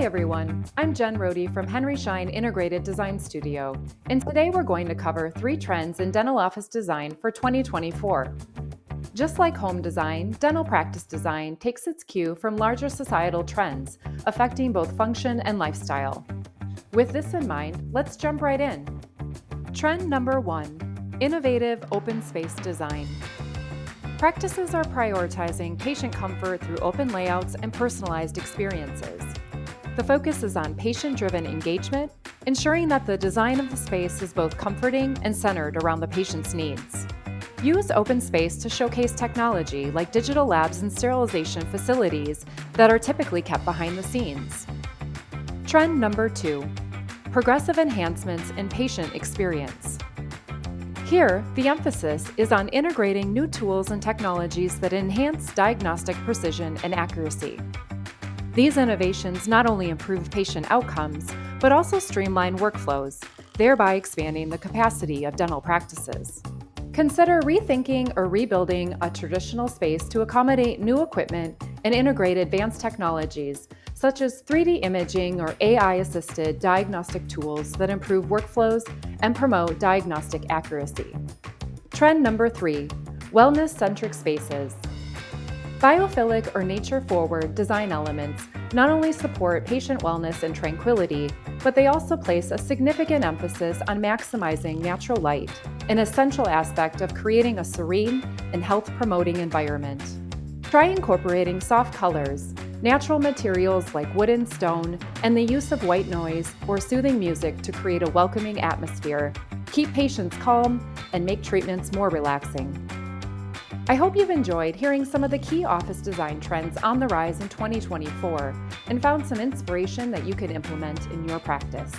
Hi everyone, I'm Jen Rohde from Henry Schein Integrated Design Studio, and today we're going to cover 3 trends in dental office design for 2024. Just like home design, dental practice design takes its cue from larger societal trends affecting both function and lifestyle. With this in mind, let's jump right in. Trend number 1, innovative open space design. Practices are prioritizing patient comfort through open layouts and personalized experiences. The focus is on patient-driven engagement, ensuring that the design of the space is both comforting and centered around the patient's needs. Use open space to showcase technology like digital labs and sterilization facilities that are typically kept behind the scenes. Trend number 2, progressive enhancements in patient experience. Here, the emphasis is on integrating new tools and technologies that enhance diagnostic precision and accuracy. These innovations not only improve patient outcomes, but also streamline workflows, thereby expanding the capacity of dental practices. Consider rethinking or rebuilding a traditional space to accommodate new equipment and integrate advanced technologies, such as 3D imaging or AI-assisted diagnostic tools that improve workflows and promote diagnostic accuracy. Trend number 3, wellness-centric spaces. Biophilic or nature-forward design elements not only support patient wellness and tranquility, but they also place a significant emphasis on maximizing natural light, an essential aspect of creating a serene and health-promoting environment. Try incorporating soft colors, natural materials like wood and stone, and the use of white noise or soothing music to create a welcoming atmosphere, keep patients calm, and make treatments more relaxing. I hope you've enjoyed hearing some of the key office design trends on the rise in 2024 and found some inspiration that you can implement in your practice.